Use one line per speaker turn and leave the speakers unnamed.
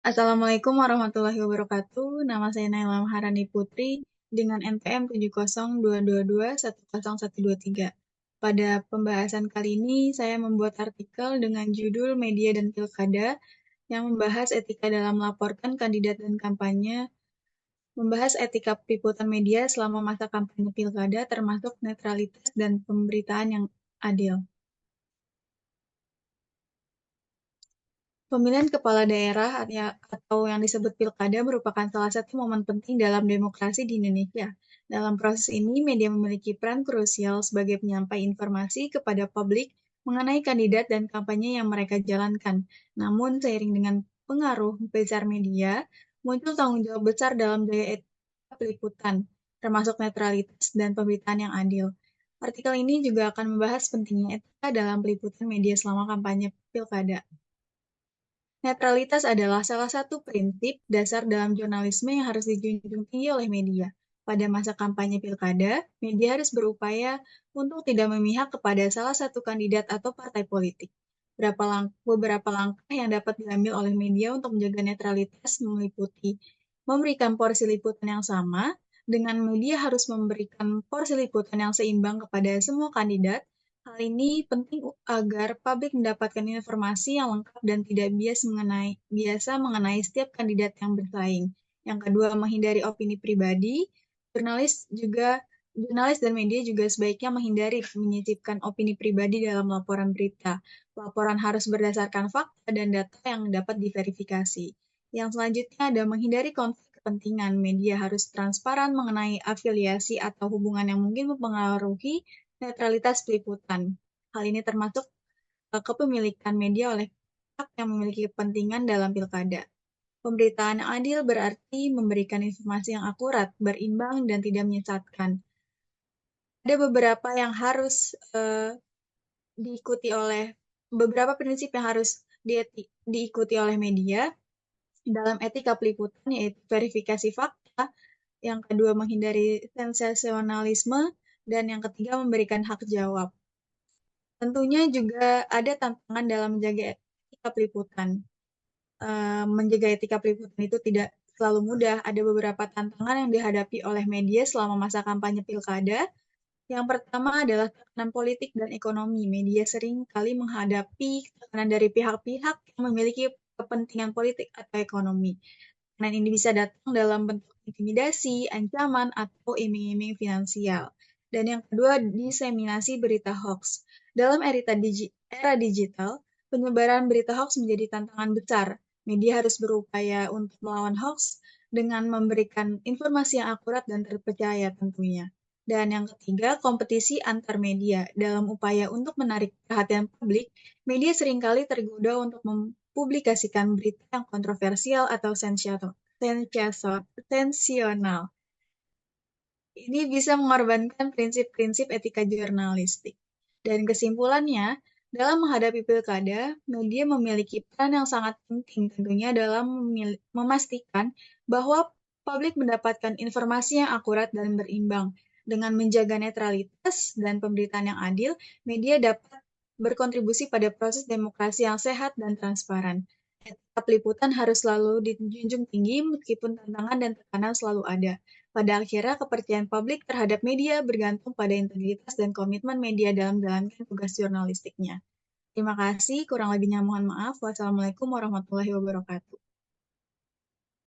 Assalamualaikum warahmatullahi wabarakatuh. Nama saya Naila Maharani Putri dengan NPM 70222101123. Pada pembahasan kali ini, saya membuat artikel dengan judul Media dan Pilkada yang membahas etika dalam melaporkan kandidat dan kampanye, membahas etika peliputan media selama masa kampanye pilkada termasuk netralitas dan pemberitaan yang adil. Pemilihan kepala daerah atau yang disebut pilkada merupakan salah satu momen penting dalam demokrasi di Indonesia. Dalam proses ini, media memiliki peran krusial sebagai penyampai informasi kepada publik mengenai kandidat dan kampanye yang mereka jalankan. Namun, seiring dengan pengaruh besar media, muncul tanggung jawab besar dalam gaya etika peliputan, termasuk netralitas dan pemberitaan yang adil. Artikel ini juga akan membahas pentingnya etika dalam peliputan media selama kampanye pilkada. Netralitas adalah salah satu prinsip dasar dalam jurnalisme yang harus dijunjung tinggi oleh media. Pada masa kampanye pilkada, media harus berupaya untuk tidak memihak kepada salah satu kandidat atau partai politik. Beberapa langkah yang dapat diambil oleh media untuk menjaga netralitas meliputi memberikan porsi liputan yang sama, dengan media harus memberikan porsi liputan yang seimbang kepada semua kandidat. Hal ini penting agar publik mendapatkan informasi yang lengkap dan tidak biasa mengenai setiap kandidat yang bersaing. Yang kedua, menghindari opini pribadi. Jurnalis dan media juga sebaiknya menghindari menyisipkan opini pribadi dalam laporan berita. Laporan harus berdasarkan fakta dan data yang dapat diverifikasi. Yang selanjutnya ada menghindari konflik kepentingan. Media harus transparan mengenai afiliasi atau hubungan yang mungkin mempengaruhi netralitas peliputan. Hal ini termasuk kepemilikan media oleh pihak yang memiliki kepentingan dalam pilkada. Pemberitaan yang adil berarti memberikan informasi yang akurat, berimbang, dan tidak menyesatkan. Ada diikuti oleh beberapa prinsip yang harus diikuti oleh media dalam etika peliputan, yaitu verifikasi fakta, yang kedua menghindari sensasionalisme, dan yang ketiga memberikan hak jawab. Tentunya juga ada tantangan dalam menjaga etika peliputan. Menjaga etika peliputan itu tidak selalu mudah. Ada beberapa tantangan yang dihadapi oleh media selama masa kampanye pilkada. Yang pertama adalah tekanan politik dan ekonomi. Media sering kali menghadapi tekanan dari pihak-pihak yang memiliki kepentingan politik atau ekonomi. Tekanan ini bisa datang dalam bentuk intimidasi, ancaman, atau iming-iming finansial. Dan yang kedua, diseminasi berita hoax. Dalam era digital, penyebaran berita hoax menjadi tantangan besar. Media harus berupaya untuk melawan hoax dengan memberikan informasi yang akurat dan terpercaya tentunya. Dan yang ketiga, kompetisi antar media. Dalam upaya untuk menarik perhatian publik, media seringkali tergoda untuk mempublikasikan berita yang kontroversial atau sensasional. Ini bisa mengorbankan prinsip-prinsip etika jurnalistik. Dan kesimpulannya, dalam menghadapi pilkada, media memiliki peran yang sangat penting tentunya dalam memastikan bahwa publik mendapatkan informasi yang akurat dan berimbang. Dengan menjaga netralitas dan pemberitaan yang adil, media dapat berkontribusi pada proses demokrasi yang sehat dan transparan. Etika peliputan harus selalu dijunjung tinggi meskipun tantangan dan tekanan selalu ada. Pada akhirnya, kepercayaan publik terhadap media bergantung pada integritas dan komitmen media dalam menjalankan tugas jurnalistiknya. Terima kasih, kurang lebihnya mohon maaf. Wassalamualaikum warahmatullahi wabarakatuh.